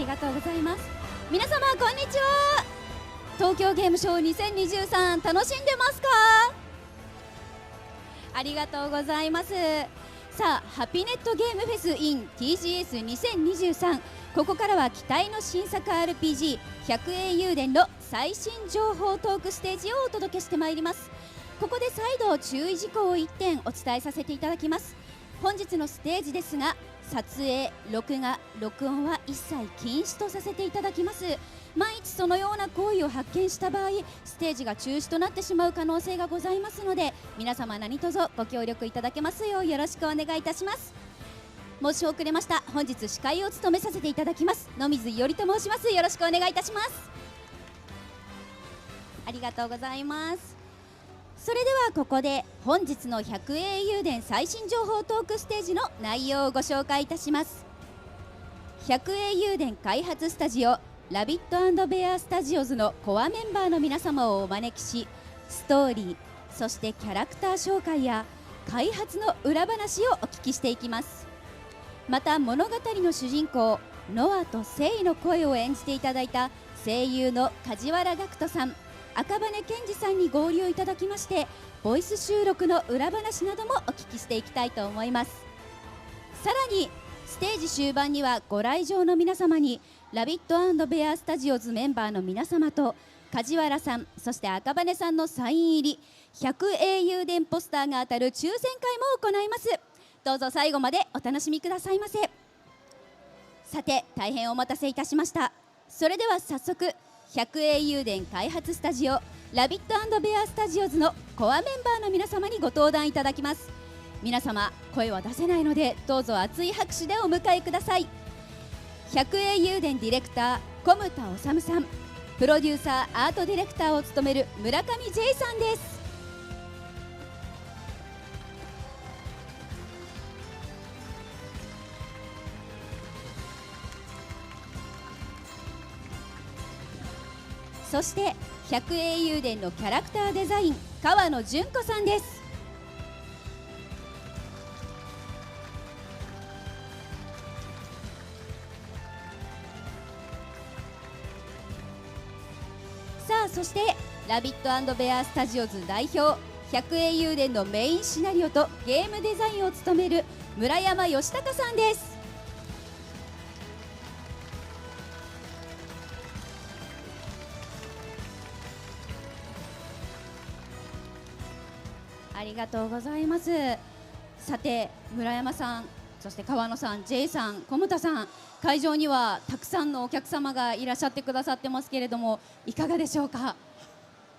がとうございます。皆様こんにちは。東京ゲームショウ2023楽しんでますか？ありがとうございます。さあ、ハピネットゲームフェス in TGS2023、 ここからは期待の新作 RPG 百栄雄伝の最新情報トークステージをお届けしてまいります。ここで再度注意事項を1点お伝えさせていただきます。本日のステージですが、撮影、録画、録音は一切禁止とさせていただきます。万一そのような行為を発見した場合、ステージが中止となってしまう可能性がございますので、皆様何卒ご協力いただけますようよろしくお願いいたします。申し遅れました。本日司会を務めさせていただきます野水伊織と申します。よろしくお願いいたします。ありがとうございます。それではここで本日の百栄雄伝最新情報トークステージの内容をご紹介いたします。百栄雄伝開発スタジオラビット&ベアスタジオズのコアメンバーの皆様をお招きし、ストーリー、そしてキャラクター紹介や開発の裏話をお聞きしていきます。また物語の主人公ノアとセイの声を演じていただいた声優の梶原岳人さん、赤羽健二さんに合流いただきまして、ボイス収録の裏話などもお聞きしていきたいと思います。さらにステージ終盤にはご来場の皆様にラビット&ベアスタジオズメンバーの皆様と梶原さん、そして赤羽さんのサイン入り百栄雄伝ポスターが当たる抽選会も行います。どうぞ最後までお楽しみくださいませ。さて、大変お待たせいたしました。それでは早速百栄雄伝開発スタジオラビット&ベアスタジオズのコアメンバーの皆様にご登壇いただきます。皆様声は出せないのでどうぞ熱い拍手でお迎えください。百栄雄伝ディレクター小牟田治さん、プロデューサーアートディレクターを務める村上 J さんです。そして百栄雄伝のキャラクターデザイン川野純子さんです。さあ、そしてラビット&ベアスタジオズ代表百栄雄伝のメインシナリオとゲームデザインを務める村山義孝さんです。ありがとうございます。さて、村山さん、そして川野さん、J さん、小牟田さん、会場にはたくさんのお客様がいらっしゃってくださってますけれども、いかがでしょうか？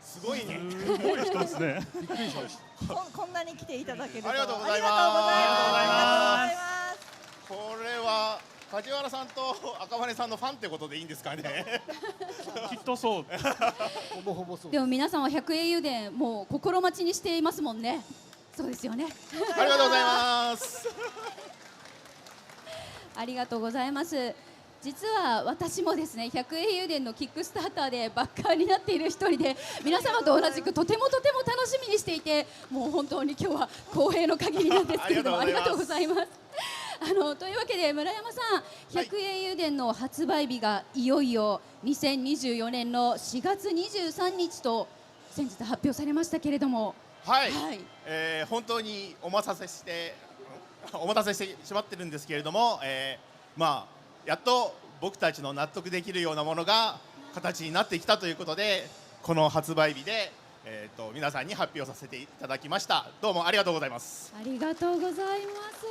すごいね。すごい人ですね。びっくりしました。こんなに来ていただけるとありがとうございます。ありがとうございます。これは梶原さんと赤羽さんのファンってことでいいんですかね。きっとそう。ほぼほぼそう。でも皆さんは百栄雄伝もう心待ちにしていますもんね。そうですよね。ありがとうございます。ありがとうございます。実は私もですね、百栄雄伝のキックスターターでバッカーになっている一人で、皆様と同じくとても楽しみにしていて、もう本当に今日は光栄の限りなんですけれども、ありがとうございます。というわけで村山さん、百栄雄伝の発売日がいよいよ2024年の4月23日と先日発表されましたけれども、はい、はい、本当にお待たせしてしまってるんですけれども、まあやっと僕たちの納得できるようなものが形になってきたということで、この発売日で、皆さんに発表させていただきました。どうもありがとうございます。ありがとうございます。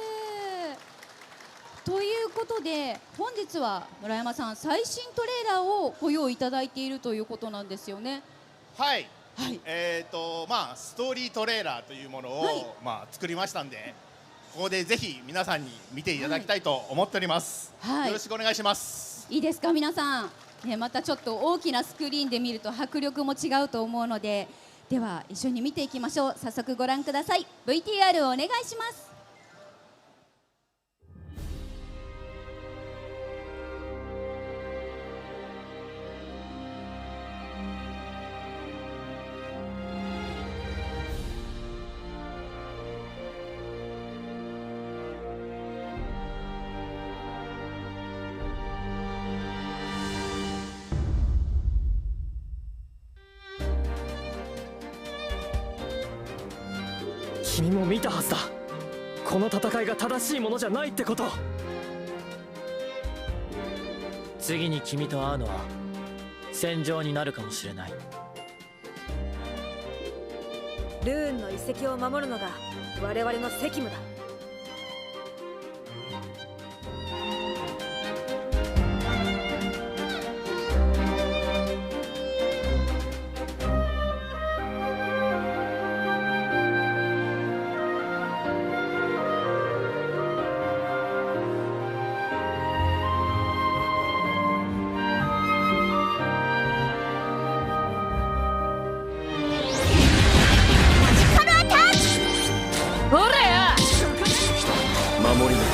ということで本日は村山さん、最新トレーラーをご用意いただいているということなんですよね。はい、はい、まあストーリートレーラーというものを、はい、作りましたんで、ここでぜひ皆さんに見ていただきたいと思っております。はい、よろしくお願いします。いいですか皆さん、またちょっと大きなスクリーンで見ると迫力も違うと思うので、では一緒に見ていきましょう。早速ご覧ください。 VTR をお願いします。君も見たはずだ。この戦いが正しいものじゃないってこと。次に君と会うのは戦場になるかもしれない。ルーンの遺跡を守るのが我々の責務だ。守り抜く。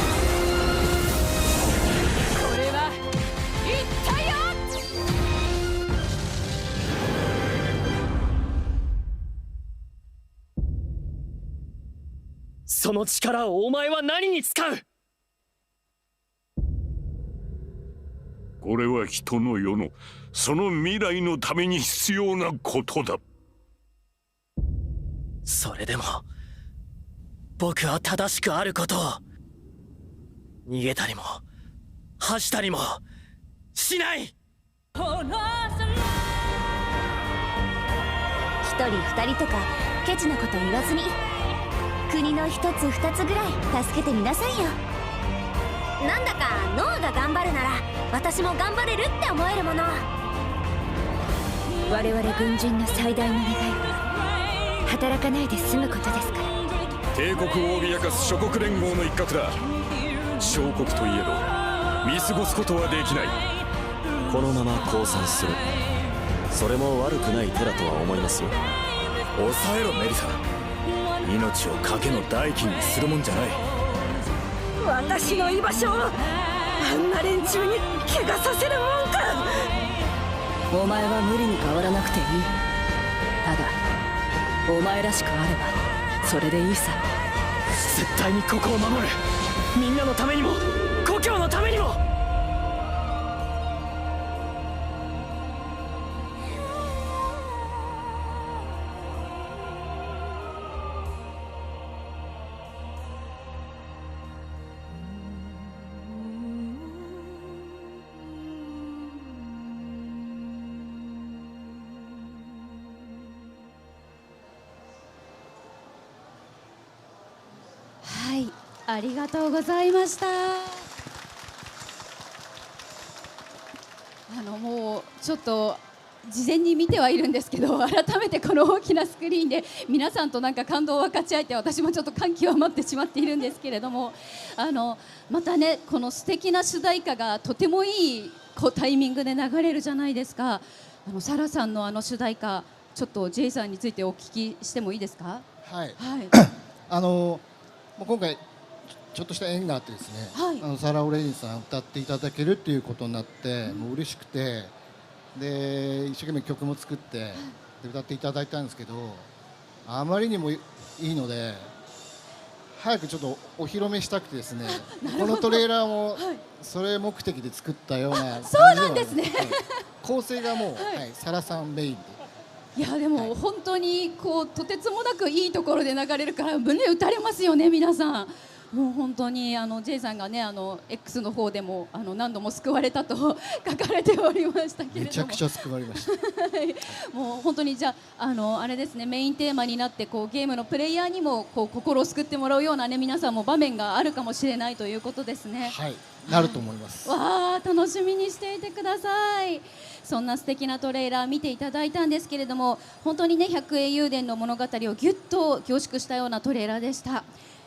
これはいったよ。その力をお前は何に使う？これは人の世のその未来のために必要なことだ。それでも僕は正しくあることを。逃げたりも恥したりもしない。一人二人とかケチなこと言わずに、国の一つ二つぐらい助けてみなさいよ。なんだか脳が頑張るなら私も頑張れるって思えるもの。我々軍人の最大の願いは働かないで済むことですから。帝国を脅かす諸国連合の一角だ。小国といえど見過ごすことはできない。このまま降参する、それも悪くない手だとは思いますよ。抑えろメリサ。命を賭けの代金にするもんじゃない。私の居場所をあんな連中に怪我させるもんか。お前は無理に変わらなくていい。ただお前らしくあればそれでいいさ。絶対にここを守る。みんなのためにも故郷のためにも。はい、ありがとうございました。もうちょっと事前に見てはいるんですけど、改めてこの大きなスクリーンで皆さんとなんか感動を分かち合えて、私もちょっと感極まってしまっているんですけれども、またね、この素敵な主題歌がとてもいいタイミングで流れるじゃないですか。サラさんの主題歌、ちょっと J さんについてお聞きしてもいいですか？はい。はいもう今回ちょっとした縁があってですね、はい、サラ・オレインさん歌っていただけるっていうことになって、もう嬉しくて、で一生懸命曲も作ってで歌っていただいたんですけど、あまりにもいいので早くちょっとお披露目したくてですね、このトレーラーもそれ目的で作ったような感じではあります。そうなんですね。はい、構成がもう、サラさんメインで。いやでも本当にとてつもなくいいところで流れるから胸打たれますよね、皆さん。もう本当にJ さんがね、X の方でも何度も救われたと書かれておりましたけれども、めちゃくちゃ救われました。もう本当にじゃああれですね、メインテーマになってゲームのプレイヤーにも心を救ってもらうようなね、皆さんも場面があるかもしれないということですね。はい、なると思います。わあ、楽しみにしていてください。そんな素敵なトレーラー見ていただいたんですけれども、本当にね、百英雄伝の物語をぎゅっと凝縮したようなトレーラーでした。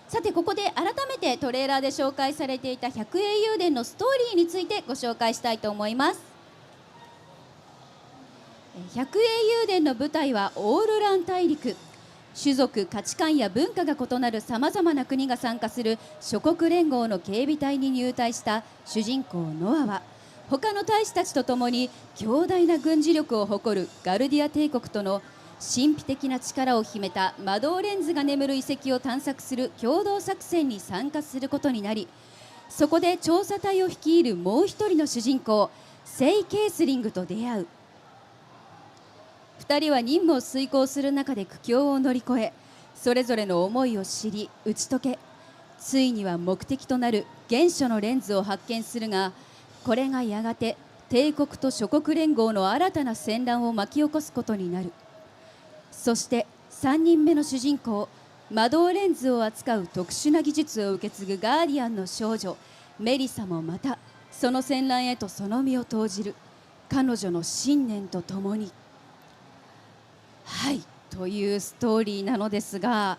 さてここで改めてトレーラーで紹介されていた百英雄伝のストーリーについてご紹介したいと思います。百英雄伝の舞台はオールラン大陸。種族、価値観や文化が異なるさまざまな国が参加する諸国連合の警備隊に入隊した主人公ノアは、他の大使たちと共に強大な軍事力を誇るガルディア帝国との神秘的な力を秘めた魔導レンズが眠る遺跡を探索する共同作戦に参加することになり、そこで調査隊を率いるもう一人の主人公セイ・ケースリングと出会う。2人は任務を遂行する中で苦境を乗り越え、それぞれの思いを知り打ち解け、ついには目的となる原初のレンズを発見するが、これがやがて帝国と諸国連合の新たな戦乱を巻き起こすことになる。そして3人目の主人公、魔導レンズを扱う特殊な技術を受け継ぐガーディアンの少女メリサもまたその戦乱へとその身を投じる。彼女の信念とともに、はいというストーリーなのですが、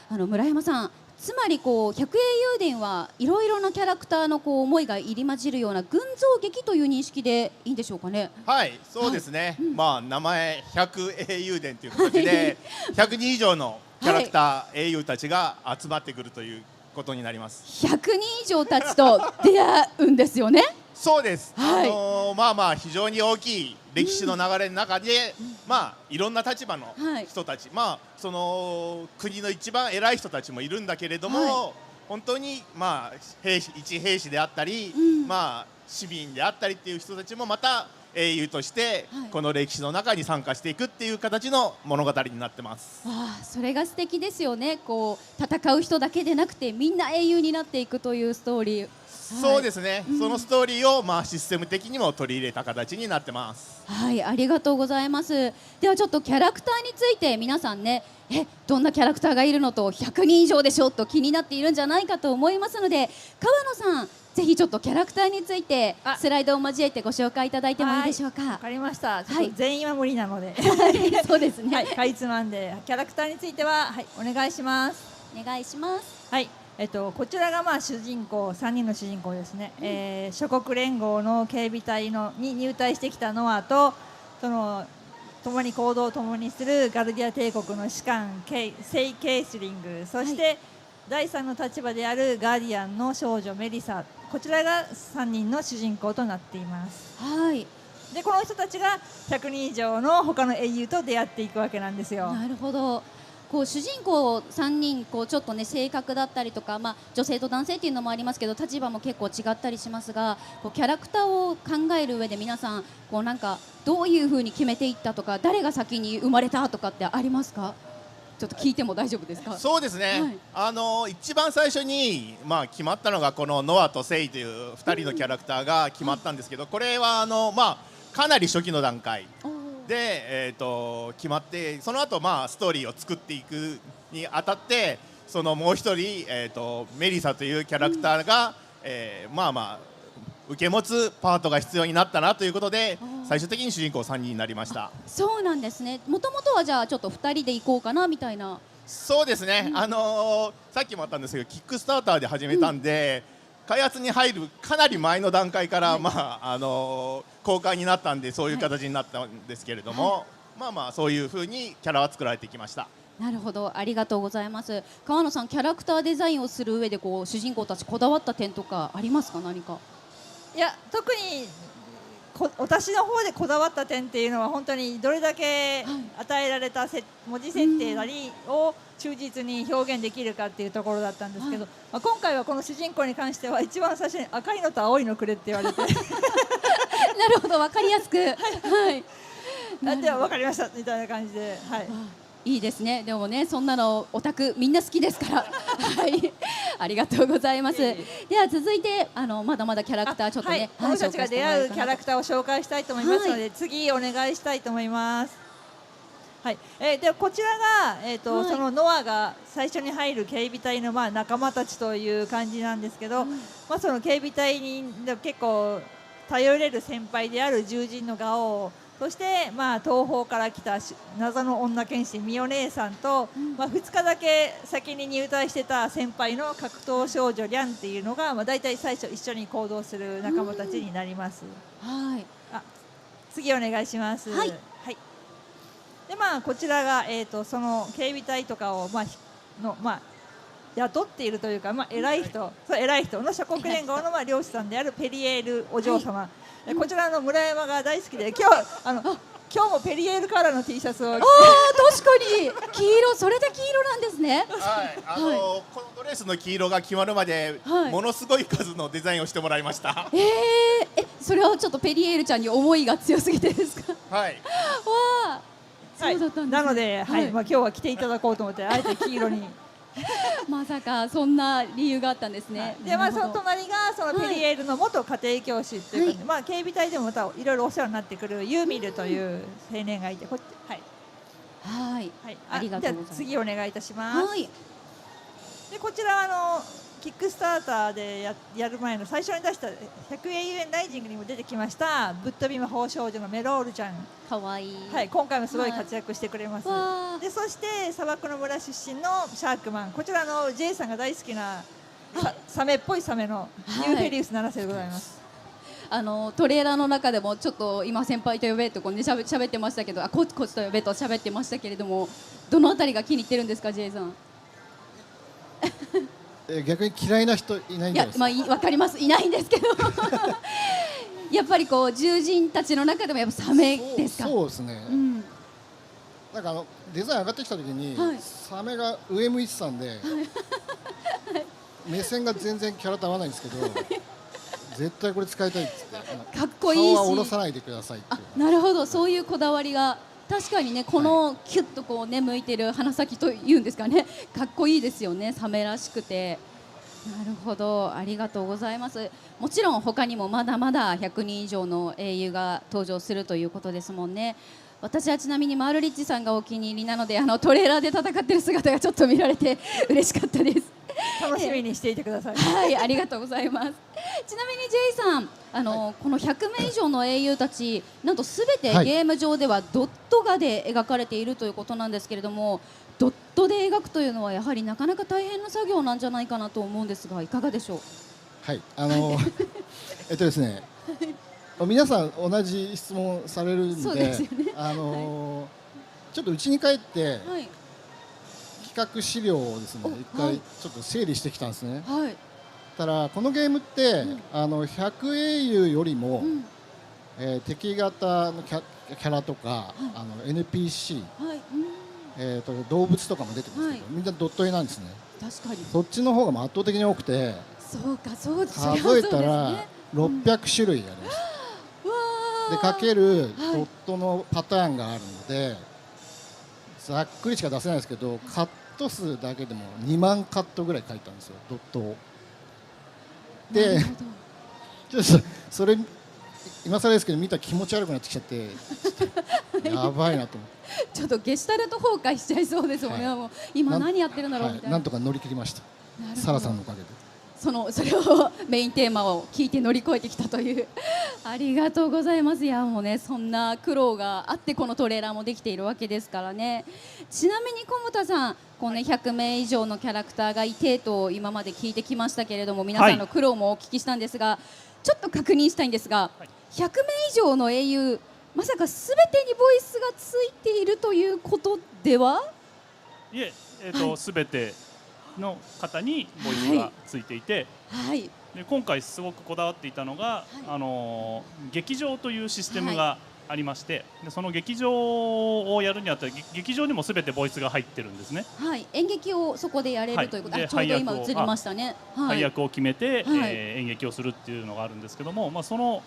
村山さん、つまりこう百英雄伝はいろいろなキャラクターのこう思いが入り混じるような群像劇という認識でいいんでしょうかね。はいそうですね、まあ名前百英雄伝という形で100人以上のキャラクター、英雄たちが集まってくるということになります。100人以上たちと出会うんですよね。そうです、はい、まあまあ非常に大きい歴史の流れの中で、まあいろんな立場の人たち、まあその国の一番偉い人たちもいるんだけれども、本当にまあ一兵士であったり、まあ市民であったりっていう人たちもまた英雄としてこの歴史の中に参加していくっていう形の物語になってます。それが素敵ですよね。こう戦う人だけでなくてみんな英雄になっていくというストーリー。そうですね、そのストーリーをまあシステム的にも取り入れた形になってます。はい、ありがとうございます。ではちょっとキャラクターについて皆さんね、どんなキャラクターがいるのと100人以上でしょと気になっているんじゃないかと思いますので、川野さんぜひちょっとキャラクターについてスライドを交えてご紹介いただいてもいいでしょうか。わかりました。ちょっと全員は無理なので、そうですね、かいつまんでキャラクターについては、お願いします。お願いします。はい、こちらがまあ主人公3人の主人公ですね、諸国連合の警備隊に入隊してきたノアと、その共に行動を共にするガルディア帝国の士官セイ・ケイスリング、そして第3の立場であるガーディアンの少女メリサ、こちらが3人の主人公となっています。はい。でこの人たちが100人以上の他の英雄と出会っていくわけなんですよ。なるほど。こう主人公3人こうちょっとね性格だったりとか、女性と男性っていうのもありますけど立場も結構違ったりしますが、こうキャラクターを考える上で皆さんこうなんかどういう風に決めていったとか、誰が先に生まれたとかってありますか？ちょっと聞いても大丈夫ですか？そうですね、一番最初に、決まったのがこのノアとセイという2人のキャラクターが決まったんですけど、これはかなり初期の段階で、決まって、その後ストーリーを作っていくにあたって、そのもう一人、メリサというキャラクターが、受け持つパートが必要になったなということで、最終的に主人公3人になりました。そうなんですね。もともとはじゃあちょっと2人で行こうかなみたいな。そうですね、さっきもあったんですけどキックスターターで始めたんで、開発に入るかなり前の段階から、公開になったんでそういう形になったんですけれども、そういう風にキャラは作られてきました。なるほど、ありがとうございます。川野さん、キャラクターデザインをする上でこう主人公たちこだわった点とかありますか？何か。いや、特に私の方でこだわった点っていうのは本当にどれだけ与えられた文字設定なりを忠実に表現できるかっていうところだったんですけど、今回はこの主人公に関しては一番最初に赤いのと青いのくれって言われてなるほど、分かりやすく、はい、では分かりましたみたいな感じで、はい、いいですね。でもね、そんなのオタクみんな好きですからはい、ありがとうございます。では続いてまだまだキャラクターちょっとね、この人たちが出会うキャラクターを紹介したいと思いますので、次お願いしたいと思います。はい、でこちらが、そのノアが最初に入る警備隊の仲間たちという感じなんですけど、その警備隊に結構頼れる先輩である獣人のガオー、そして東方から来た謎の女剣士ミオ姉さんと、2日だけ先に入隊してた先輩の格闘少女リャンっていうのが、大体最初一緒に行動する仲間たちになります。はい、次お願いします。はい、でこちらが、その警備隊とかを雇っているというか、偉い人の諸国連合の漁師さんであるペリエールお嬢様、こちらの村山が大好きで今日もペリエールカラーの T シャツを着て、確かに黄色、それで黄色なんですね。はい、このドレスの黄色が決まるまで、ものすごい数のデザインをしてもらいました。それはちょっとペリエールちゃんに思いが強すぎてですか？はい。わあ、そうだったんですねなので、はい、はいまあ今日は来ていただこうと思ってあえて黄色に。まさかそんな理由があったんですね。で、まあ、そのなるほど隣がそのペリエールの元家庭教師っていうか、まあ警備隊でもまたいろいろお世話になってくるユーミルという青年がいて、こっち、はい、はい、はい、ありがとうございますじゃあ次お願いいたします。はい、でこちらはキックスターターでやる前の最初に出した100英雄ライジングにも出てきましたぶっ飛び魔法少女のメロールちゃん、かわいい。はい、今回もすごい活躍してくれます。わあでそして砂漠の村出身のシャークマン、こちらJ さんが大好きなサメっぽいサメのニューフェリウス7世でございます。トレーラーの中でもちょっと今先輩と呼べとこうねしゃべってましたけど、コーチと呼べと喋ってましたけれども、どのあたりが気に入ってるんですか、J さん。逆に嫌いな人いないんじゃないですか。まあわかります、いないんですけどやっぱりこう獣人たちの中でもやっぱサメですか。そうですね、うん、なんかデザイン上がってきた時に、はいサメが上向いてたんで、目線が全然キャラと合わないんですけど、絶対これ使いたいっつってかっこいいし、顔は下ろさないでくださいっていうあ、なるほど、そういうこだわりが確かにね、このキュッとこうね向いてる鼻先というんですかね、かっこいいですよね、サメらしくて。なるほど、ありがとうございます。もちろん他にもまだまだ100人以上の英雄が登場するということですもんね。私はちなみにマールリッチさんがお気に入りなので、トレーラーで戦ってる姿がちょっと見られて嬉しかったです。楽しみにしていてください。はい、ありがとうございます。ちなみに J さん、この100名以上の英雄たち、なんとすべてはいゲーム上ではドット画で描かれているということなんですけれども、ドットで描くというのはやはりなかなか大変な作業なんじゃないかなと思うんですが、いかがでしょう。はいですね、皆さん同じ質問されるんで、そうですよねちょっと家に帰ってはい、企画資料をですね、一はい回ちょっと整理してきたんですね。はい、ただこのゲームって、100英雄よりも、うん、敵型のキャラとか、NPC、はい、動物とかも出てますけど、はいみんなドット絵なんですね。確かに。そっちの方が圧倒的に多くて、そうか、そうです。数えたそりゃそうらですね600種類あります。うわーでかけるはいドットのパターンがあるので、ざっくりしか出せないですけど、カット数だけでも2万カットぐらい書いたんですよ、ドットを。でなるほどちょっとそれ今更ですけど見たら気持ち悪くなってきちゃってやばいなと思ってちょっとゲシュタルト崩壊しちゃいそうですもんね、はいもう今何やってるんだろうみたいな、なんとか乗り切りました。なるほどサラさんのおかげで。それをメインテーマを聞いて乗り越えてきたというありがとうございます。いやもうね、そんな苦労があってこのトレーラーもできているわけですからね。ちなみに小牟田さん、こうね、100名以上のキャラクターがいてと今まで聞いてきましたけれども、皆さんの苦労もお聞きしたんですが、ちょっと確認したいんですが、100名以上の英雄、まさかすべてにボイスがついているということでは。いえ、すべての方にボイスがついていて、はいで今回すごくこだわっていたのが、劇場というシステムがありまして、でその劇場をやるにあたり劇場にもすべてボイスが入ってるんですね。はい、演劇をそこでやれるということ、はいでちょうど今映りましたね。配役を決めて、はい演劇をするっていうのがあるんですけども、まあ、こ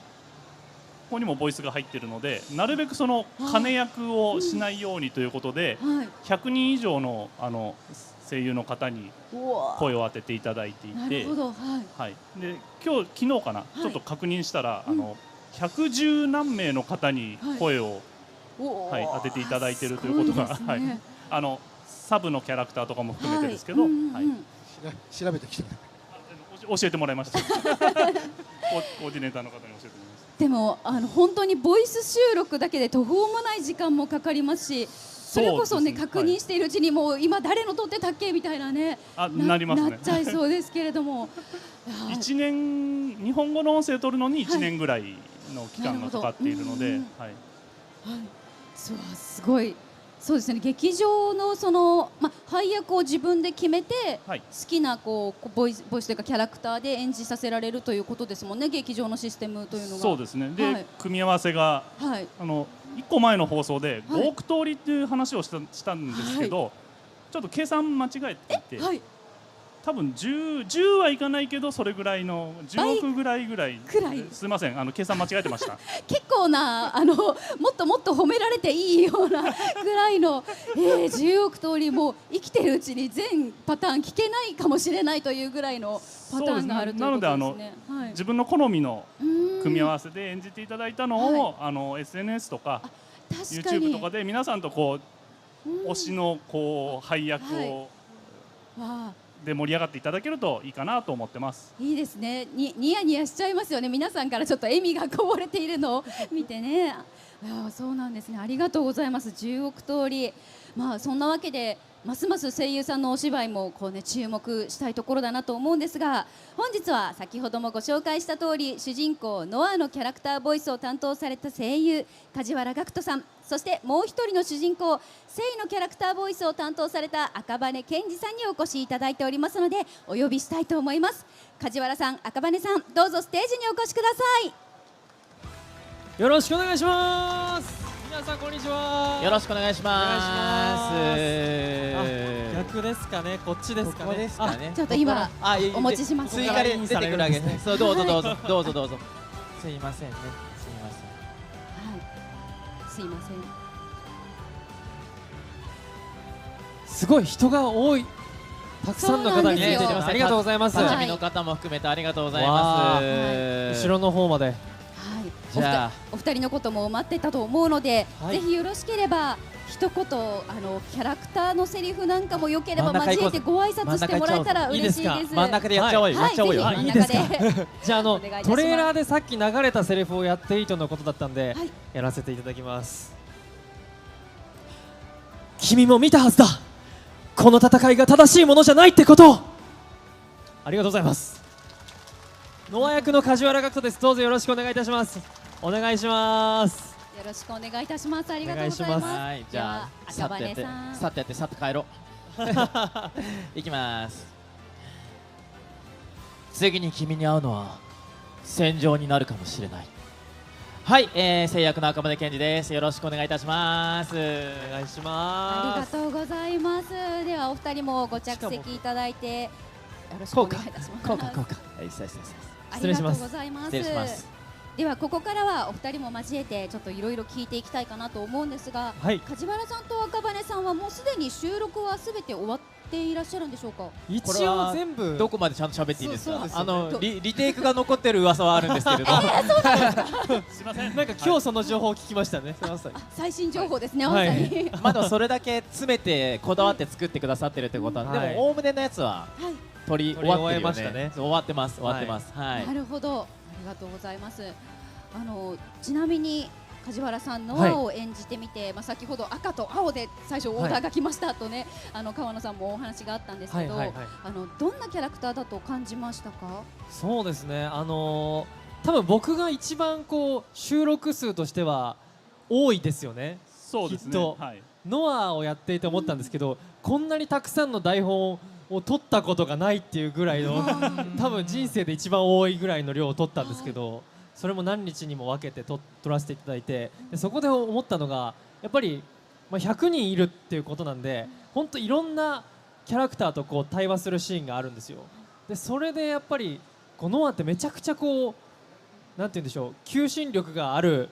こにもボイスが入っているので、なるべくその金役をしないようにということで、はい、 100人以上の声優の方にうわ声を当てていただいていて、なるほど、はい、はい、で昨日かな、ちょっと確認したら、110何名の方に声を、はい当てていただいているということが、すごいですねはい、サブのキャラクターとかも含めてですけど、はいうんうんはい調べてきた。教えてもらいました。コーディネーターの方に教えてもらいました。でも本当にボイス収録だけで途方もない時間もかかりますし、それこそね、そうですね確認しているうちにもう今誰の撮ってたっけみたいなね、なりますねなっちゃいそうですけれどもいや1年日本語の音声を取るのに1年ぐらいの期間がかかっているので、なるはい、そうすごい。そうですね、劇場の配役を自分で決めて、はい好きなボイスというかキャラクターで演じさせられるということですもんね、劇場のシステムというのが。そうですね。で、はい組み合わせがはい、 1個前の放送ではい5億通りっていう話をしたんですけど、ちょっと計算間違えていて、はい、多分10はいかないけどそれぐらいの10億ぐらいすいません計算間違えてました結構なもっともっと褒められていいようなぐらいの、10億通りもう生きてるうちに全パターン聞けないかもしれないというぐらいのパターンがあるということですね。なのではい、自分の好みの組み合わせで演じていただいたのを、SNS とか YouTube とかで皆さんとこう推しのこう配役を、で盛り上がっていただけるといいかなと思ってます。いいですね。ニヤニヤしちゃいますよね。皆さんからちょっと笑みがこぼれているのを見てね。いやそうなんですね。ありがとうございます。10億通り。まあそんなわけでますます声優さんのお芝居もこうね注目したいところだなと思うんですが、本日は先ほどもご紹介した通り主人公ノアのキャラクターボイスを担当された声優梶原岳人さん、そしてもう一人の主人公セイのキャラクターボイスを担当された赤羽健二さんにお越しいただいておりますのでお呼びしたいと思います。梶原さん、赤羽さん、どうぞステージにお越しください。よろしくお願いします。皆さんこんにちは。よろしくお願いします。逆ですかね、こっちですかね。ここですかね。ちょっと今お持ちします。追加で出てくるわけですね。そう、どうぞどうぞどうぞどうぞ。すいませんね。すいません。はい。すいません。すごい人が多い。たくさんの方に見ていただきます。ありがとうございます。立ち見の方も含めてありがとうございます。後ろの方まで。じゃあお二人のことも待ってたと思うので、ぜひよろしければ一言キャラクターのセリフなんかもよければ交えてご挨拶してもらえたら嬉しいです。真ん中でやっちゃおうよ。やっちゃおうよ。いいですか。じゃあトレーラーでさっき流れたセリフをやっていいとのことだったんでやらせていただきます。君も見たはずだ。この戦いが正しいものじゃないってことを。ありがとうございます。ノア役の梶原岳人です。どうぞよろしくお願いいたします。お願いします。よろしくお願いいたします。ありがとうございます。はい、じゃあさっとやってさっと帰ろう。いきます。次に君に会うのは戦場になるかもしれない。はい、声役の赤羽健二です。よろしくお願いいたします。お願いします。ありがとうございます。ではお二人もご着席いただいてよろしくお願いいたします。こうか。ありがとうございます。失礼します。ではここからはお二人も交えてちょっといろいろ聞いていきたいかなと思うんですが、梶原さんと赤羽さんはもうすでに収録はすべて終わっていらっしゃるんでしょうか。一応全部どこまでちゃんと喋っていいですか。リテイクが残ってる噂はあるんですけれど。すみません。なんか今日その情報を聞きましたね。最新情報ですね。まさに。まだそれだけ詰めてこだわって作ってくださってるってことは、でもおおむねのやつは取り終わってましたね。終わってます。はい。なるほど。ありがとうございます。ちなみに梶原さんノアを演じてみて、先ほど赤と青で最初オーダーが来ましたとね、川野さんもお話があったんですけど、どんなキャラクターだと感じましたか。そうですね、多分僕が一番収録数としては多いですよね。そうですね。きっとノアをやっていて思ったんですけど、こんなにたくさんの台本を取ったことがないっていうぐらいの多分人生で一番多いぐらいの量を取ったんですけど、それも何日にも分けて撮らせていただいて、でそこで思ったのがやっぱり100人いるっていうことなんで、本当いろんなキャラクターと対話するシーンがあるんですよ。でそれでやっぱりノアってめちゃくちゃなんて言うんでしょう、求心力がある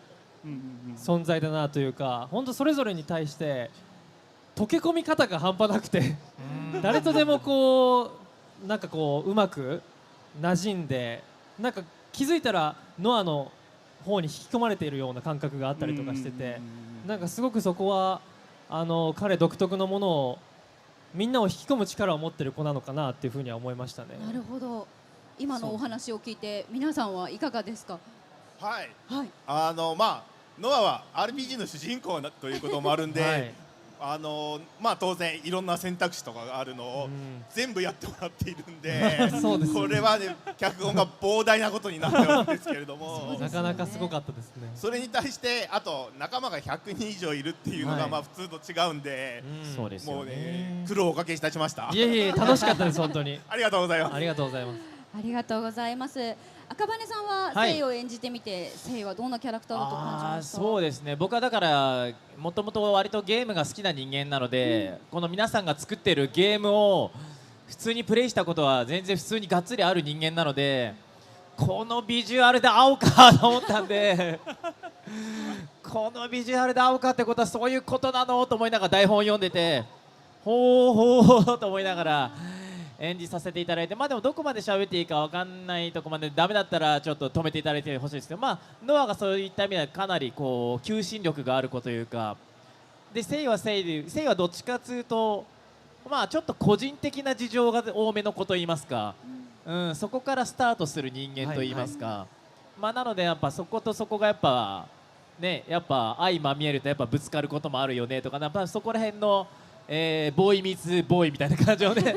存在だなというか、本当それぞれに対して溶け込み方が半端なくて誰とでもなんかうまく馴染んで、なんか気づいたらノアの方に引き込まれているような感覚があったりとかしてて、なんかすごくそこは彼独特のものをみんなを引き込む力を持っている子なのかなっていうふうには思いましたね。なるほど。今のお話を聞いて皆さんはいかがですか。はい、ノアは RPG の主人公ということもあるんで、当然いろんな選択肢とかがあるのを全部やってもらっているんで、これはね脚本が膨大なことになってるんですけれどもなかなかすごかったですね。それに対してあと仲間が100人以上いるっていうのが普通と違うんで、もうね苦労をおかけいたしました。いえ楽しかったです本当に。ありがとうございます。ありがとうございます。ありがとうございます。赤羽さんはセイを演じてみて、セイはどんなキャラクターだと感じましたか。そうですね、僕はだからもともと割とゲームが好きな人間なので、この皆さんが作っているゲームを普通にプレイしたことは全然普通にがっつりある人間なので、このビジュアルで青かと思ったんでこのビジュアルで青かってことはそういうことなのと思いながら台本を読んでて、ほうほうと思いながら演じさせていただいて、まあでもどこまで喋っていいかわかんないとこまでダメだったらちょっと止めていただいてほしいですけど、まあノアがそういった意味ではかなりこう求心力がある子というかで、セイはどっちかというとまあちょっと個人的な事情が多めの子といいますか、そこからスタートする人間といいますか、まあなのでやっぱそことそこがやっぱね、やっぱ相まみえるとやっぱぶつかることもあるよねとか、やっぱそこら辺のボーイミーツボーイみたいな感じのね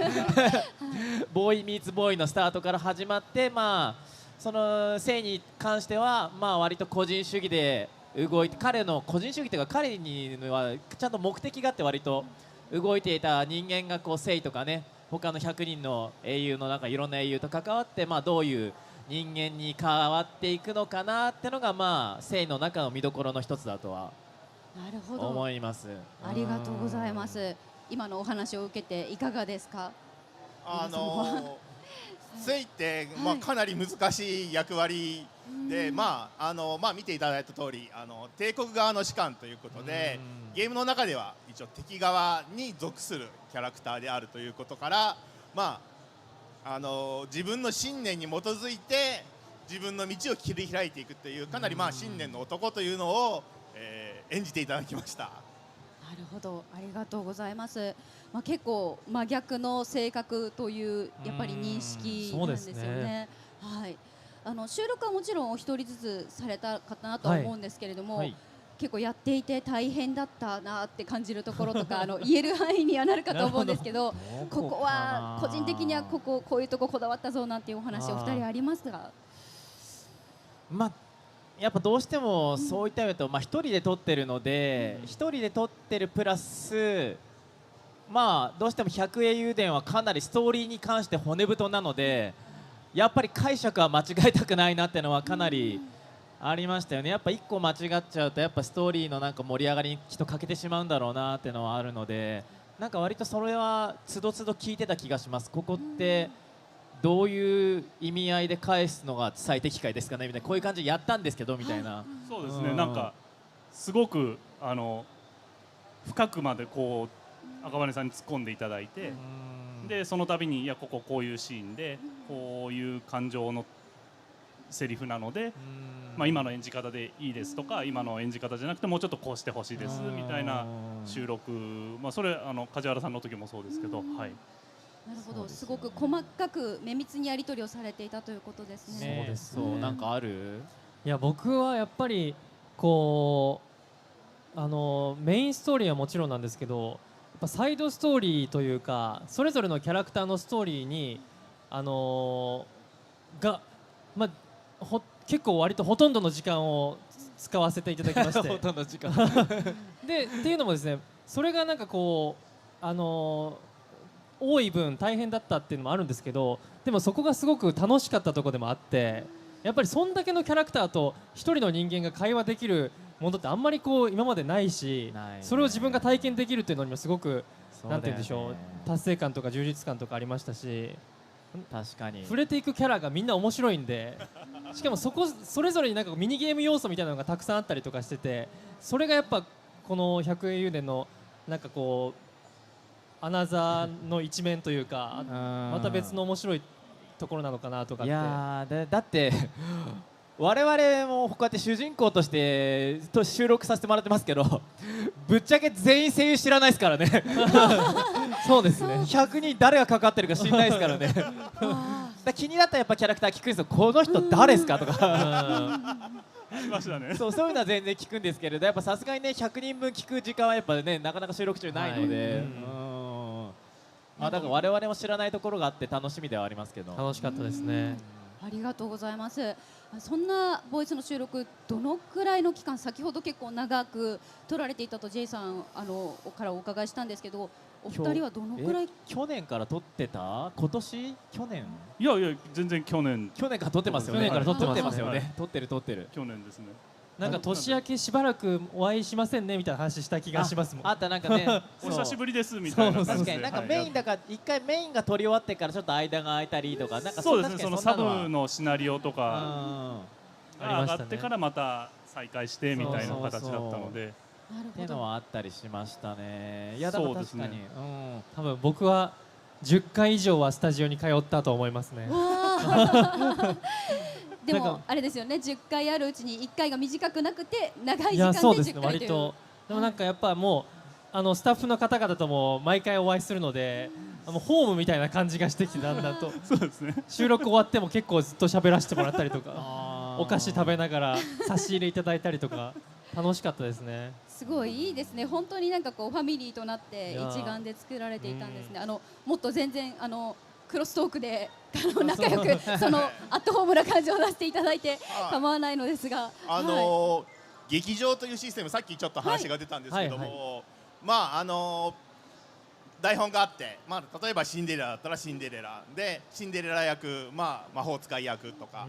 ボーイミーツボーイのスタートから始まって、まあそのセイに関してはまあ割と個人主義で動いて、彼の個人主義というか彼にはちゃんと目的があって割と動いていた人間がこうセイとかね、他の100人の英雄の中いろんな英雄と関わって、まあどういう人間に変わっていくのかなってのがまあセイの中の見どころの一つだとはなるほど、思います。ありがとうございます。今のお話を受けていかがですか？セイって、まあ、かなり難しい役割で、まあ見ていただいた通り帝国側の士官ということで、ゲームの中では一応敵側に属するキャラクターであるということから、まあ自分の信念に基づいて自分の道を切り開いていくというかなりまあ信念の男というのを、演じていただきました。なるほど、ありがとうございます。まあ、結構真逆の性格というやっぱり認識なんですよね。はい。収録はもちろんお一人ずつされたかなとは思うんですけれども、結構やっていて大変だったなって感じるところとか言える範囲にはなるかと思うんですけどここは個人的にはこういうとここだわったぞなんていうお話お二人ありますか？まあやっぱどうしてもそういった意味だと、まあ、1人で撮ってるので、1人で撮ってるプラスまあどうしても百英雄伝はかなりストーリーに関して骨太なので、やっぱり解釈は間違えたくないなっていうのはかなりありましたよね。やっぱ1個間違っちゃうとやっぱストーリーのなんか盛り上がりにきっと欠けてしまうんだろうなっていうのはあるので、なんか割とそれはつどつど聞いてた気がします。ここってどういう意味合いで返すのが最適解ですかねみたいな、こういう感じでやったんですけどみたいな。そうですね、なんかすごく深くまでこう赤羽さんに突っ込んでいただいて、でその度にいやこういうシーンでこういう感情のセリフなので、まあ、今の演じ方でいいですとか今の演じ方じゃなくてもうちょっとこうしてほしいですみたいな収録、まあ、それ梶原さんの時もそうですけど、はい。なるほど、すごく細かく綿密にやり取りをされていたということですね。そうですね。なんかある？いや僕はやっぱりこうメインストーリーはもちろんなんですけど、やっぱサイドストーリーというかそれぞれのキャラクターのストーリーにまあ結構割とほとんどの時間を使わせていただきましてほとんど時間でっていうのもですね、それがなんかこう多い分大変だったっていうのもあるんですけど、でもそこがすごく楽しかったところでもあって、やっぱりそんだけのキャラクターと一人の人間が会話できるものってあんまりこう今までないし、それを自分が体験できるっていうのにもすごくなんて言うんでしょう、達成感とか充実感とかありましたし、確かに触れていくキャラがみんな面白いんで、しかもそれぞれになんかミニゲーム要素みたいなのがたくさんあったりとかしてて、それがやっぱこの百英雄伝のなんかこうアナザーの一面というか、また別の面白いところなのかなとかって。いやだって我々もこうやって主人公として収録させてもらってますけどぶっちゃけ全員声優知らないですからねそうですね、100人誰がかかってるか知らないですからねだ気になったらやっぱキャラクター聞くんですよ、この人誰ですかとかそういうのは全然聞くんですけれど、やっぱさすがにね100人分聞く時間はやっぱねなかなか収録中ないので、まあだから我々も知らないところがあって楽しみではありますけど。楽しかったですね。ありがとうございます。そんなボイスの収録どのくらいの期間、先ほど結構長く撮られていたと J さんからお伺いしたんですけど、お二人はどのくらい？去年から撮ってた？今年？去年？いや全然去年から撮ってますよね。去年から撮ってますよね。撮ってる。去年ですね。なんか年明けしばらくお会いしませんねみたいな話した気がしますもん。あったなんかねお久しぶりですみたいな感じで。確かになんかメインだから一回メインが撮り終わってからちょっと間が空いたりとかなんかそうですね。そのサ確かにそんなブのシナリオとかありが上ましたねがってからまた再開してみたいな形だったので。っていうのはあったりしましたね。いやだから確かに、多分僕は10回以上はスタジオに通ったと思いますね。でもあれですよね、10回あるうちに1回が短くなくて長い時間でいやそうですね10回という。割と。でもなんかやっぱもうスタッフの方々とも毎回お会いするので、ホームみたいな感じがしてきてだんだんと。そうですね。収録終わっても結構ずっと喋らせてもらったりとか、お菓子食べながら差し入れいただいたりとか楽しかったですね。すごいいいですね。本当になんかこうファミリーとなって一丸で作られていたんですね。もっと全然クロストークで仲良くそのアットホームな感じを出していただいて構わないのですが、劇場というシステム、さっきちょっと話が出たんですけども、まあ台本があって、まあ、例えばシンデレラだったらシンデレラでシンデレラ役、まあ、魔法使い役とか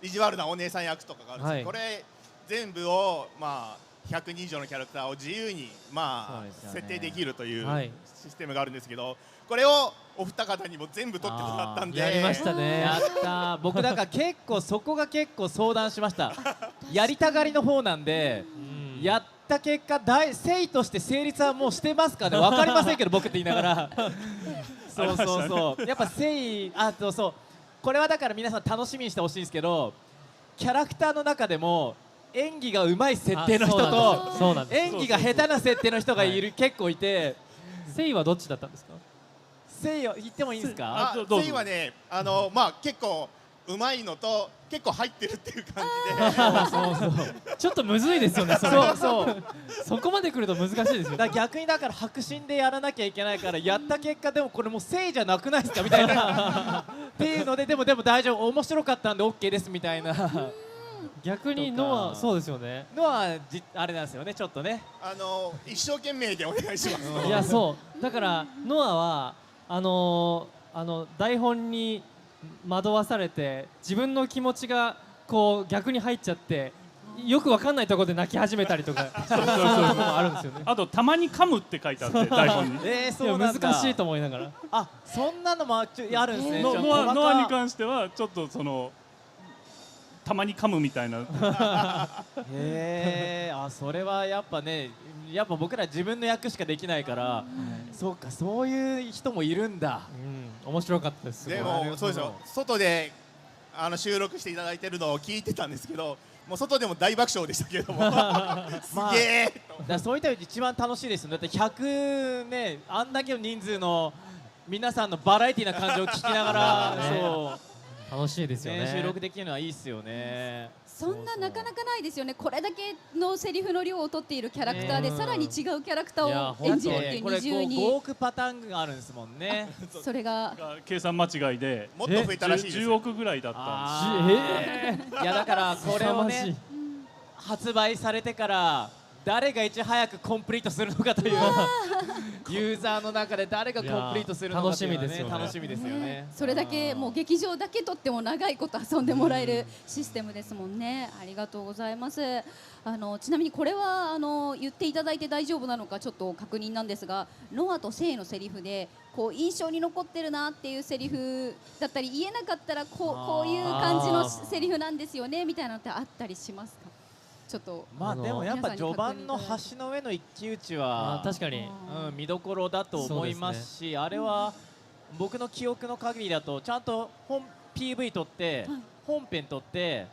意地悪なお姉さん役とかがあるんですけど、これ全部を、まあ、100人以上のキャラクターを自由に、まあ設定できるというシステムがあるんですけど、これをお二方にも全部取ってもらったんで。やりましたね。やった僕だから結構そこが結構相談しましたやりたがりの方なんで、やった結果誠意として成立はもうしてますかね、分かりませんけど僕って言いながらそうそうそうやっぱ誠意そうこれはだから皆さん楽しみにしてほしいんですけど、キャラクターの中でも演技が上手い設定の人と演技が下手な設定の人がいる結構いて、誠意はどっちだったんですか？誠意は言ってもいいですか？誠意はね、まあ結構うまいのと結構入ってるっていう感じでちょっとむずいですよね。そこまで来ると難しいですよ。逆にだから迫真でやらなきゃいけないからやった結果でもこれもう誠意じゃなくないですかみたいなっていうのででも大丈夫面白かったんで OK ですみたいな。逆にノアそうですよね。ノアあれなんですよねちょっとね。一生懸命でお願いします。いやそうだからノアは台本に惑わされて自分の気持ちがこう逆に入っちゃってよくわかんないところで泣き始めたりとかそういうところもあるんですよね。あとたまに噛むって書いてあって台本に。そうなんだ。難しいと思いながら。あそんなのもあるんですね。ノアに関してはちょっとたまに噛むみたいな。それはやっぱねやっぱ僕ら自分の役しかできないから、そうかそういう人もいるんだ。面白かったです。でもそうですよ、外で収録していただいてるのを聞いてたんですけど、もう外でも大爆笑でしたけれどもすげえだそういった意味で一番楽しいですよ。だって100ねあんだけの人数の皆さんのバラエティな感じを聞きながらそう楽しいですよね。収録できるのはいいですよね。そんななかなかないですよね。これだけのセリフの量を取っているキャラクターでさらに違うキャラクターを演じるっていう二重に。これ5億パターンがあるんですもんね。それが計算間違いでもっと増えたらしいです。10億ぐらいだったんです。いやだからこれをね発売されてから誰がいち早くコンプリートするのかというユーザーの中で誰がコンプリートするのかというのはね楽しみですよね。それだけもう劇場だけとっても長いこと遊んでもらえるシステムですもんね。ありがとうございます。ちなみにこれは言っていただいて大丈夫なのかちょっと確認なんですが、ノアとセイのセリフでこう印象に残ってるなっていうセリフだったり言えなかったらこういう感じのセリフなんですよねみたいなのってあったりしますか？ちょっとまあでもやっぱ序盤の橋の上の一騎打ちは確かに見どころだと思いますし、あれは僕の記憶の限りだとちゃんとPV 撮って本編撮って、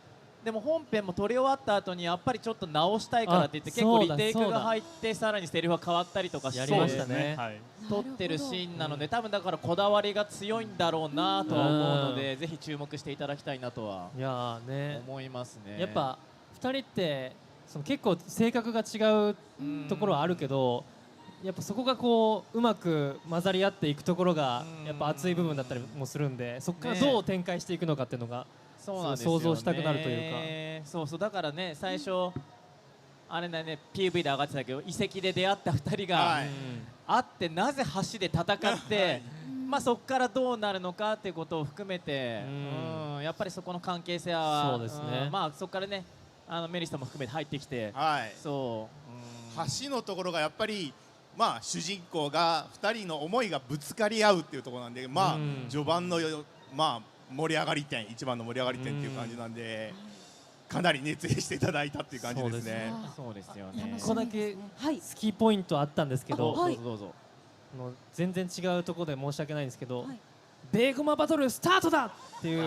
でも本編も撮り終わった後にやっぱりちょっと直したいからって言って結構リテイクが入ってさらにセリフが変わったりとかして撮ってるシーンなので、多分だからこだわりが強いんだろうなとは思うのでぜひ注目していただきたいなとは思いますね。やっぱ2人って結構性格が違うところはあるけど、やっぱそこがこううまく混ざり合っていくところがやっぱ熱い部分だったりもするんで、そこからどう展開していくのかっていうのが想像したくなるというか。そうだからね最初あれだね PV で上がってたけど遺跡で出会った2人が会ってなぜ橋で戦ってまあそこからどうなるのかっていうことを含めてやっぱりそこの関係性はまあそこからねメリスさんも含めて入ってきて、はいそう橋のところがやっぱりまあ主人公が2人の思いがぶつかり合うっていうところなんで、まあ序盤のまあ盛り上がり点、一番の盛り上がり点っていう感じなんで、かなり熱演していただいたっていう感じですね。そうですよね。1個だけ好きポイントあったんですけど、どうぞどうぞ。全然違うところで申し訳ないんですけど、ベーゴマバトルスタートだっていう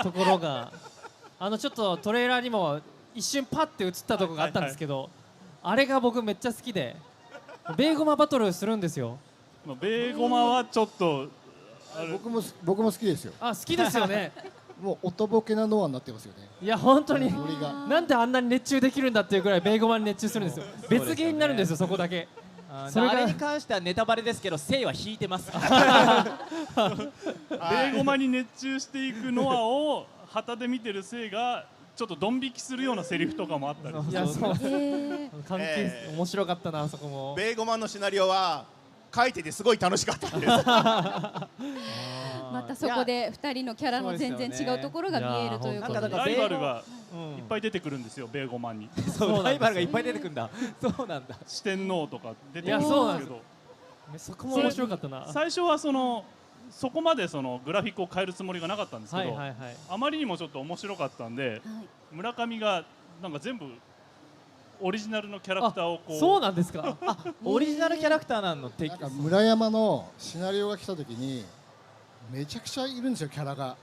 ところがちょっとトレーラーにも一瞬パッて映ったところがあったんですけど、あれが僕めっちゃ好きで、ベーゴマバトルするんですよ。ベーゴマはちょっと僕も好きですよ。好きですよね。もうおとぼけなノアになってますよね。いや本当にノリがなんであんなに熱中できるんだっていうぐらいベーゴマに熱中するんですよ。別ゲーになるんですよ、そこだけ。それあれに関してはネタバレですけど、せいは引いてます。ベーゴマに熱中していくノアを旗で見てるせいがちょっとドン引きするようなセリフとかもあったり。いやそう関係面白かったな、あそこも。ベーゴマンのシナリオは書いててすごい楽しかったです。またそこで2人のキャラの全然違うところが見えるということで、ライバルがいっぱい出てくるんですよ、ベーゴマンに。そう、ライバルがいっぱい出てくるんだ。そうなんだ。四天王とか出てくるんですけど、そこも面白かったな。最初はそこまでグラフィックを変えるつもりがなかったんですけど、あまりにもちょっと面白かったんで、村上がなんか全部オリジナルのキャラクターをこう。そうなんですか。オリジナルキャラクターなの。なんか村山のシナリオが来た時にめちゃくちゃいるんですよ、キャラが。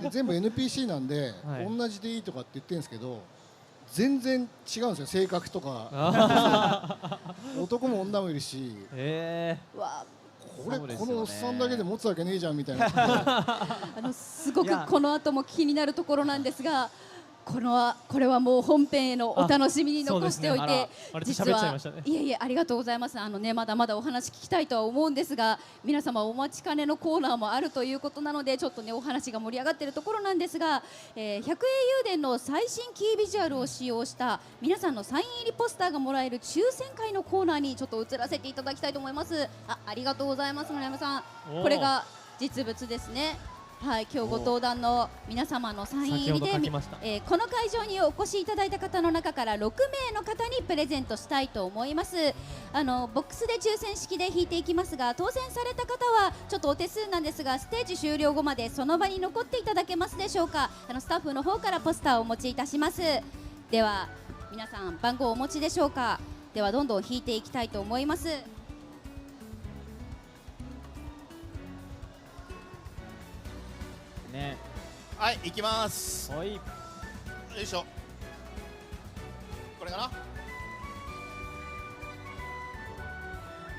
で全部 NPC なんで、同じでいいとかって言ってるんですけど、全然違うんですよ、性格とか。男も女もいるし、このおっさんだけで持つわけねえじゃんみたいな。すごくこの後も気になるところなんですが、これはもう本編へのお楽しみに残しておいて、実はいえいえありがとうございます。まだまだお話聞きたいとは思うんですが、皆様お待ちかねのコーナーもあるということなので、ちょっとねお話が盛り上がっているところなんですが、百栄雄伝の最新キービジュアルを使用した皆さんのサイン入りポスターがもらえる抽選会のコーナーにちょっと移らせていただきたいと思います。ありがとうございます。村山さん、これが実物ですね。はい、今日ご登壇の皆様のサイン入りで、この会場にお越しいただいた方の中から6名の方にプレゼントしたいと思います。ボックスで抽選式で引いていきますが、当選された方はちょっとお手数なんですが、ステージ終了後までその場に残っていただけますでしょうか。スタッフの方からポスターをお持ちいたします。では皆さん番号をお持ちでしょうか。ではどんどん引いていきたいと思います。はい、行きます。はい。よいしょ。これかな。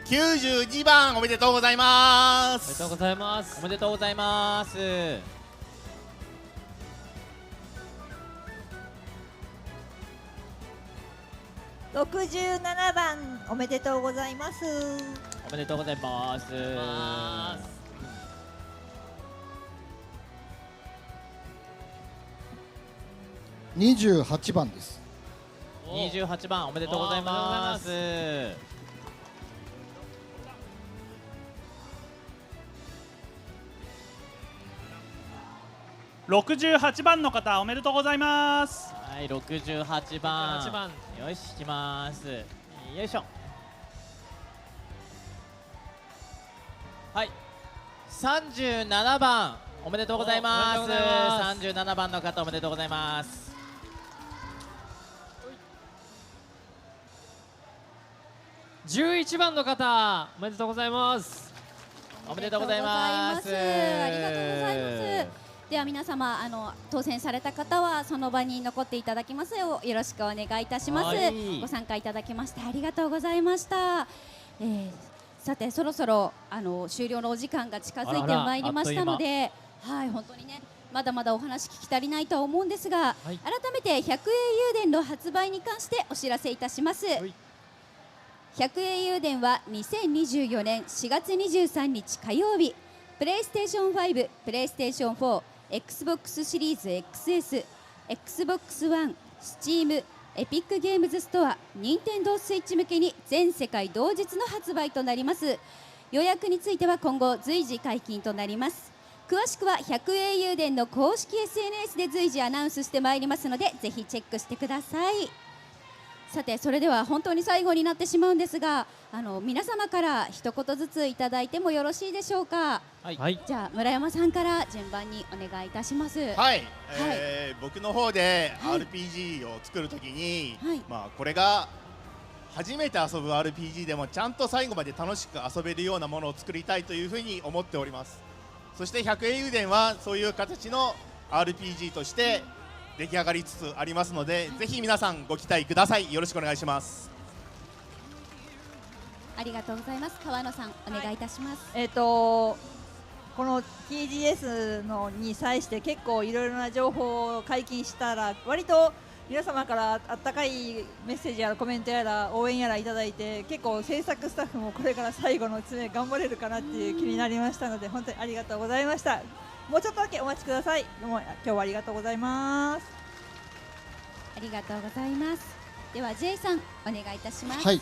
92番おめでとうございます。おめでとうございます。おめでとうございます。67番おめでとうございます。おめでとうございます。28番です。28番おめでとうございます。68番の方おめでとうございます。はい、68番。よし、行きます。よいしょ。はい、37番おめでとうございます。37番の方おめでとうございます。11番の方おめでとうございます。おめでとうございます。ありがとうございます。では皆様当選された方はその場に残っていただきますようよろしくお願いいたします。ご参加いただきましてありがとうございました。さてそろそろ終了のお時間が近づいてまいりましたので、はい本当にねまだまだお話聞き足りないとは思うんですが、改めて百栄雄伝の発売に関してお知らせいたします。百栄雄伝は2024年4月23日火曜日、プレイステーション5、プレイステーション4、Xbox シリーズ XS、Xbox One、Steam、エピックゲームズストア、任天堂スイッチ向けに全世界同日の発売となります。予約については今後随時解禁となります。詳しくは百英雄伝の公式 SNS で随時アナウンスしてまいりますので、ぜひチェックしてください。さて、それでは本当に最後になってしまうんですが、皆様から一言ずついただいてもよろしいでしょうか。はい、じゃあ村山さんから順番にお願いいたします。はい、僕の方で RPG を作るときに、これが初めて遊ぶ RPG でもちゃんと最後まで楽しく遊べるようなものを作りたいというふうに思っております。そして百英雄伝はそういう形の RPG として出来上がりつつありますので、ぜひ皆さんご期待ください。よろしくお願いします。ありがとうございます。川野さん、お願いいたします。この TGS のに際して結構いろいろな情報を解禁したら、割と皆様からあったかいメッセージやらコメントやら応援やらいただいて、結構制作スタッフもこれから最後の詰め頑張れるかなっていう気になりましたので、本当にありがとうございました。もうちょっとだけお待ちください。どうも今日はありがとうございます。ありがとうございます。では J さん、お願いいたします。はい。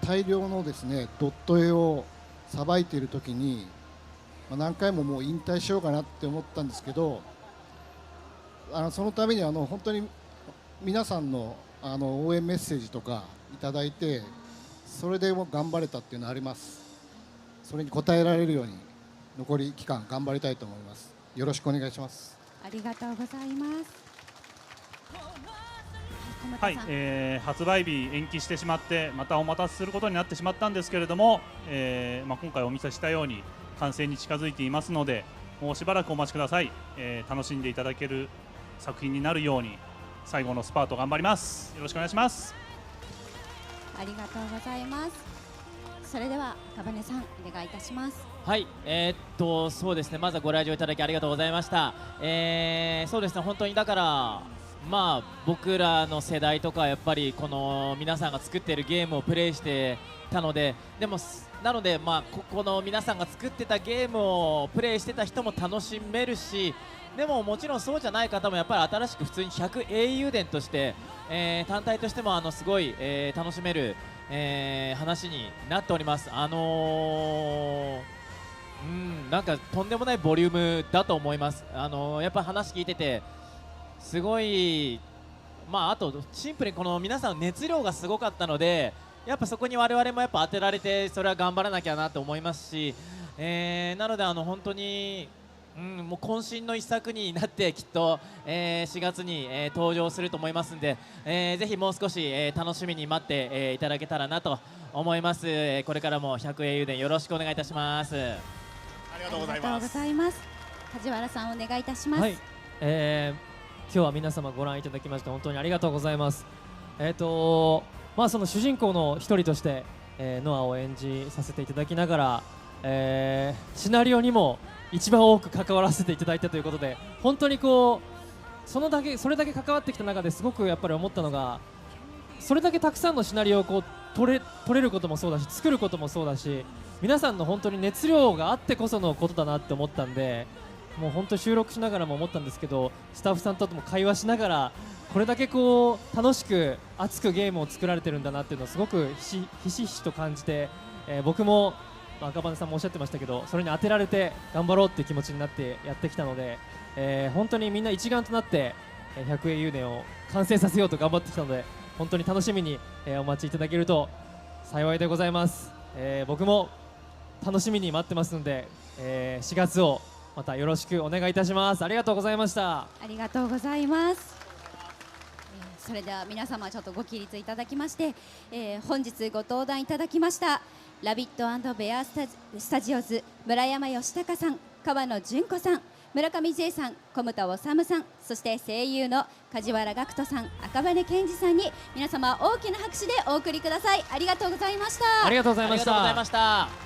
大量のですねドット絵をさばいているときに、何回ももう引退しようかなって思ったんですけど、そのために本当に皆さんの応援メッセージとかいただいて、それでも頑張れたっていうのはあります。それに応えられるように残り期間頑張りたいと思います。よろしくお願いします。ありがとうございます。はい、発売日延期してしまってまたお待たせすることになってしまったんですけれども、今回お見せしたように完成に近づいていますので、もうしばらくお待ちください。楽しんでいただける作品になるように最後のスパート頑張ります。よろしくお願いします。ありがとうございます。それではかばねさん、お願いいたします。はい、そうですね、まずはご来場いただきありがとうございました。そうですね、本当にだから僕らの世代とかやっぱりこの皆さんが作っているゲームをプレイしてたので、なのでこの皆さんが作ってたゲームをプレイしてた人も楽しめるし、でももちろんそうじゃない方もやっぱり新しく普通に百英雄伝として、単体としてもすごい、楽しめる、話になっております。なんかとんでもないボリュームだと思います。やっぱ話聞いててすごい、あとシンプルにこの皆さんの熱量がすごかったので、やっぱそこに我々もやっぱ当てられて、それは頑張らなきゃなと思いますし、なので本当に、もう渾身の一作になってきっと、4月に、登場すると思いますので、ぜひもう少し、楽しみに待って、いただけたらなと思います。これからも百英雄伝よろしくお願いいたします。ありがとうございます。梶原さん、お願いいたします。はい、今日は皆様ご覧いただきまして本当にありがとうございます。その主人公の一人として、ノアを演じさせていただきながら、シナリオにも一番多く関わらせていただいたということで、本当にそれだけ関わってきた中ですごくやっぱり思ったのが、それだけたくさんのシナリオを取れることもそうだし、作ることもそうだし、皆さんの本当に熱量があってこそのことだなって思ったんで、もう本当収録しながらも思ったんですけど、スタッフさんとも会話しながらこれだけ楽しく熱くゲームを作られてるんだなっていうのをすごくひしひしと感じて、僕も赤羽さんもおっしゃってましたけど、それに当てられて頑張ろうっていう気持ちになってやってきたので、本当にみんな一丸となって百英雄伝を完成させようと頑張ってきたので、本当に楽しみにお待ちいただけると幸いでございます。僕も楽しみに待ってますので、4月をまたよろしくお願いいたします。ありがとうございました。ありがとうございます。それでは皆様ちょっとご起立いただきまして、本日ご登壇いただきましたラビット&ベアスタジオズ村山義孝さん、川野純子さん、村上 J さん、小牟田治さん、そして声優の梶原岳人さん、赤羽健二さんに皆様大きな拍手でお送りください。ありがとうございました。ありがとうございました。ありがとうございました。